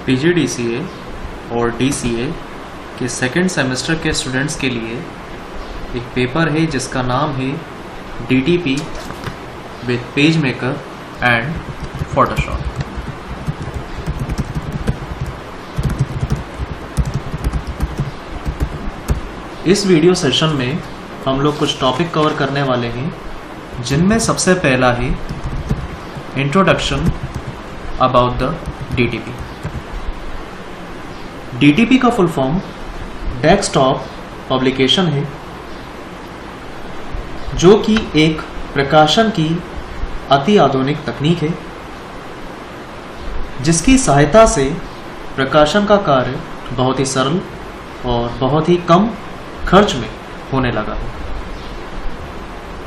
PGDCA और DCA के second semester के स्टूडेंट्स के लिए एक पेपर है जिसका नाम है DTP with page maker and Photoshop. इस वीडियो सेशन में हम लोग कुछ टॉपिक कवर करने वाले हैं जिनमें सबसे पहला है introduction about the DTP। DTP का फुल फॉर्म डेस्कटॉप पब्लिकेशन है, जो कि एक प्रकाशन की अति आधुनिक तकनीक है जिसकी सहायता से प्रकाशन का कार्य बहुत ही सरल और बहुत ही कम खर्च में होने लगा है।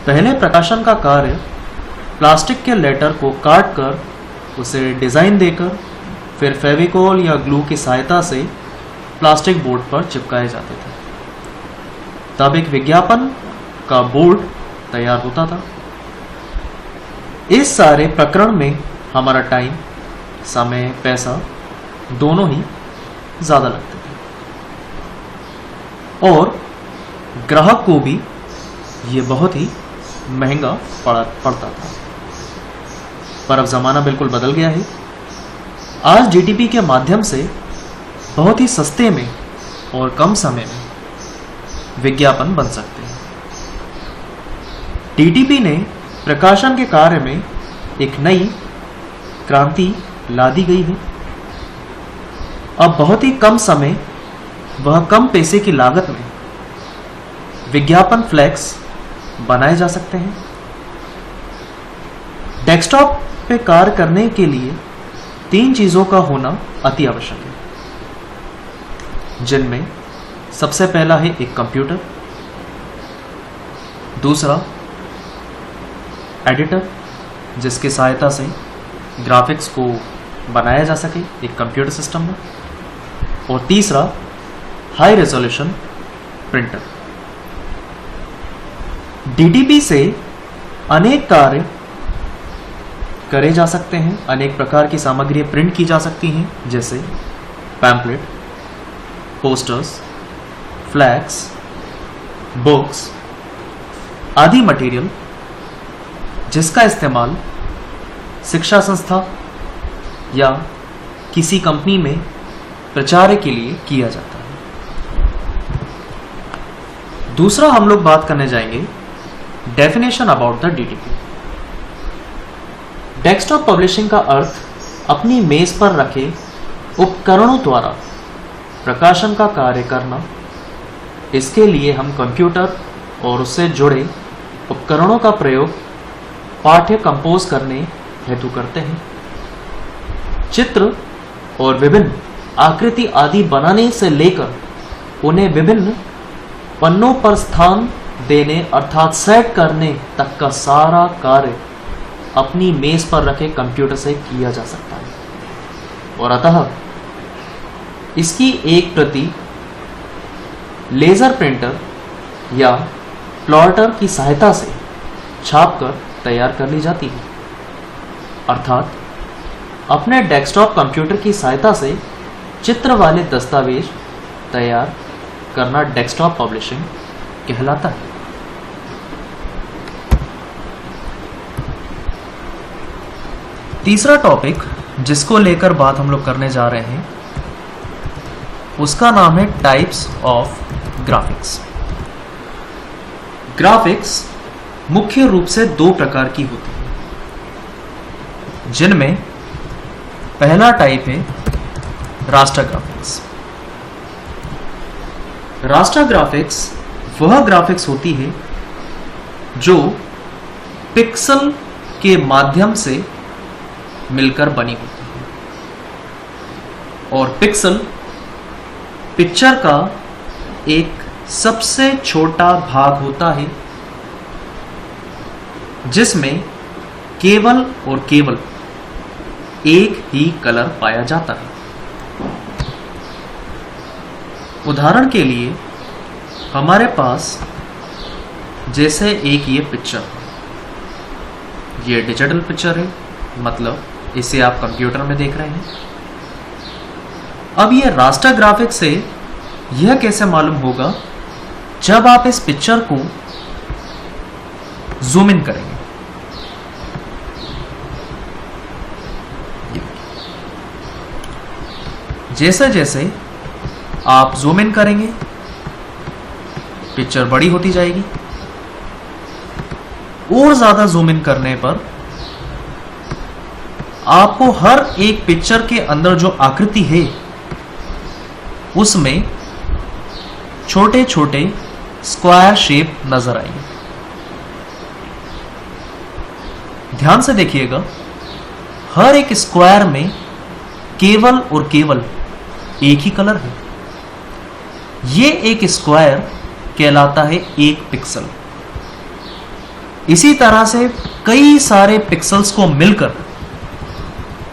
पहले प्रकाशन का कार्य प्लास्टिक के लेटर को काट कर उसे डिज़ाइन देकर फिर फेविकोल या ग्लू की सहायता से प्लास्टिक बोर्ड पर चिपकाए जाते थे। तब एक विज्ञापन का बोर्ड तैयार होता था। इस सारे प्रकरण में हमारा टाइम, समय, पैसा दोनों ही ज़्यादा लगते थे और ग्राहक को भी ये बहुत ही महंगा पड़ता था। पर अब ज़माना बिल्कुल बदल गया है। आज DTP के माध्यम से बहुत ही सस्ते में और कम समय में विज्ञापन बन सकते हैं। DTP ने प्रकाशन के कार्य में एक नई क्रांति ला दी गई है। अब बहुत ही कम समय वह कम पैसे की लागत में विज्ञापन फ्लैक्स बनाए जा सकते हैं। डेस्कटॉप पे कार्य करने के लिए 3 चीज़ों का होना अति आवश्यक है, जिनमें सबसे पहला है एक कंप्यूटर, दूसरा एडिटर जिसकी सहायता से ग्राफिक्स को बनाया जा सके एक कंप्यूटर सिस्टम में, और तीसरा हाई रेजोल्यूशन प्रिंटर। DTP से अनेक कार्य करे जा सकते हैं, अनेक प्रकार की सामग्री प्रिंट की जा सकती हैं, जैसे पैम्पलेट, पोस्टर्स, फ्लैक्स, बुक्स आदि मटेरियल जिसका इस्तेमाल शिक्षा संस्था या किसी कंपनी में प्रचार के लिए किया जाता है। दूसरा हम लोग बात करने जाएंगे definition about the DTP। Desktop publishing का अर्थ अपनी मेज पर रखे उपकरणों द्वारा प्रकाशन का कार्य करना। इसके लिए हम कंप्यूटर और उससे जुड़े उपकरणों का प्रयोग पाठ्य कंपोज करने हेतु करते हैं। चित्र और विभिन्न आकृति आदि बनाने से लेकर उन्हें विभिन्न पन्नों पर स्थान देने अर्थात सेट करने तक का सारा कार्य अपनी मेज पर रखे कंप्यूटर से किया जा सकता है और अतः इसकी एक प्रति लेजर प्रिंटर या प्लॉटर की सहायता से छापकर तैयार कर ली जाती है। अर्थात अपने डेस्कटॉप कंप्यूटर की सहायता से चित्र वाले दस्तावेज तैयार करना डेस्कटॉप पब्लिशिंग कहलाता है। तीसरा टॉपिक जिसको लेकर बात हम लोग करने जा रहे हैं उसका नाम है टाइप्स ऑफ ग्राफिक्स। ग्राफिक्स मुख्य रूप से 2 प्रकार की होती है, जिनमें पहला टाइप है रास्टर ग्राफिक्स। रास्टर ग्राफिक्स वह ग्राफिक्स होती है जो पिक्सल के माध्यम से मिलकर बनी होती है और पिक्सल पिक्चर का एक सबसे छोटा भाग होता है जिसमें केवल और केवल एक ही कलर पाया जाता है। उदाहरण के लिए हमारे पास जैसे एक ये पिक्चर, ये डिजिटल पिक्चर है, मतलब इसे आप कंप्यूटर में देख रहे हैं। अब ये रास्टर ग्राफिक्स से यह कैसे मालूम होगा? जब आप इस पिक्चर को जूम इन करेंगे, जैसे जैसे आप जूम इन करेंगे पिक्चर बड़ी होती जाएगी, और ज्यादा जूम इन करने पर आपको हर एक पिक्चर के अंदर जो आकृति है उसमें छोटे छोटे स्क्वायर शेप नजर आएंगे। ध्यान से देखिएगा, हर एक स्क्वायर में केवल और केवल एक ही कलर है। ये एक स्क्वायर कहलाता है एक पिक्सल। इसी तरह से कई सारे पिक्सल्स को मिलकर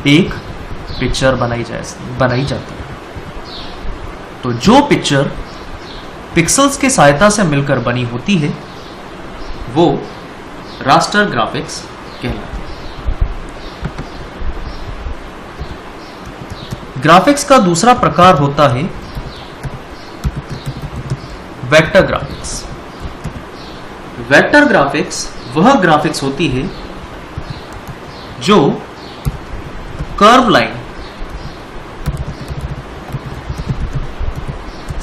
एक पिक्चर बनाई जाती है। तो जो पिक्चर पिक्सल्स की सहायता से मिलकर बनी होती है वो रास्टर ग्राफिक्स कहलाती है। ग्राफिक्स का दूसरा प्रकार होता है वेक्टर ग्राफिक्स। वेक्टर ग्राफिक्स वह ग्राफिक्स होती है जो कर्व लाइन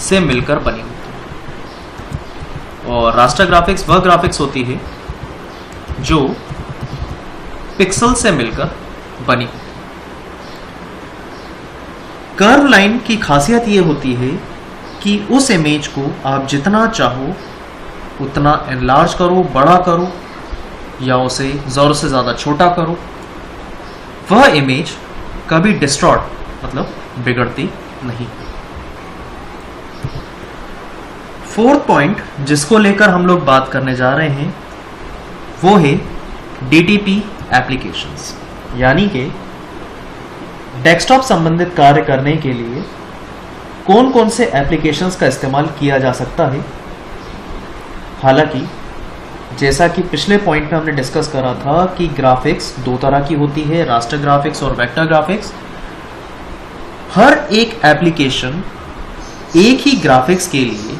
से मिलकर बनी होती है, और रास्टर ग्राफिक्स वह ग्राफिक्स होती है जो पिक्सल से मिलकर बनी होती है। कर्व लाइन की खासियत यह होती है कि उस इमेज को आप जितना चाहो उतना एनलार्ज करो, बड़ा करो, या उसे ज़रूरत से ज़्यादा छोटा करो, वह इमेज कभी डिस्टॉर्ट मतलब बिगड़ती नहीं। फोर्थ पॉइंट जिसको लेकर हम लोग बात करने जा रहे हैं वो है DTP एप्लीकेशंस, यानी कि डेस्कटॉप संबंधित कार्य करने के लिए कौन कौन से एप्लीकेशंस का इस्तेमाल किया जा सकता है। हालांकि जैसा कि पिछले पॉइंट में हमने डिस्कस करा था कि ग्राफिक्स दो तरह की होती है, रास्टर ग्राफिक्स और वेक्टर ग्राफिक्स। हर एक एप्लीकेशन एक ही ग्राफिक्स के लिए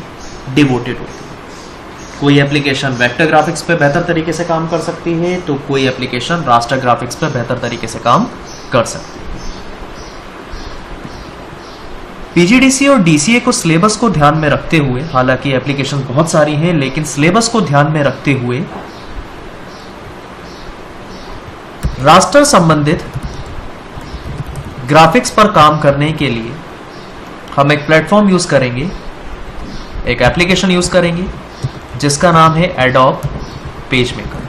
डिवोटेड होती है। कोई एप्लीकेशन वेक्टर ग्राफिक्स पे बेहतर तरीके से काम कर सकती है, तो कोई एप्लीकेशन रास्टर ग्राफिक्स पे बेहतर तरीके से काम कर सकती है। PGDCA और DCA को सिलेबस को ध्यान में रखते हुए, हालांकि एप्लीकेशन बहुत सारी हैं, लेकिन सिलेबस को ध्यान में रखते हुए रास्टर संबंधित ग्राफिक्स पर काम करने के लिए हम एक प्लेटफॉर्म यूज करेंगे, एक एप्लीकेशन यूज करेंगे जिसका नाम है एडोब पेजमेकर,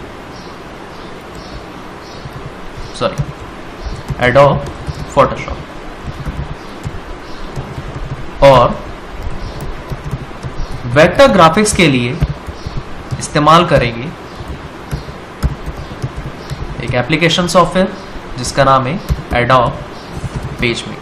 एडोब फोटोशॉप। और वेक्टर ग्राफिक्स के लिए इस्तेमाल करेंगे एक एप्लीकेशन सॉफ्टवेयर जिसका नाम है एडोब पेजमेकर।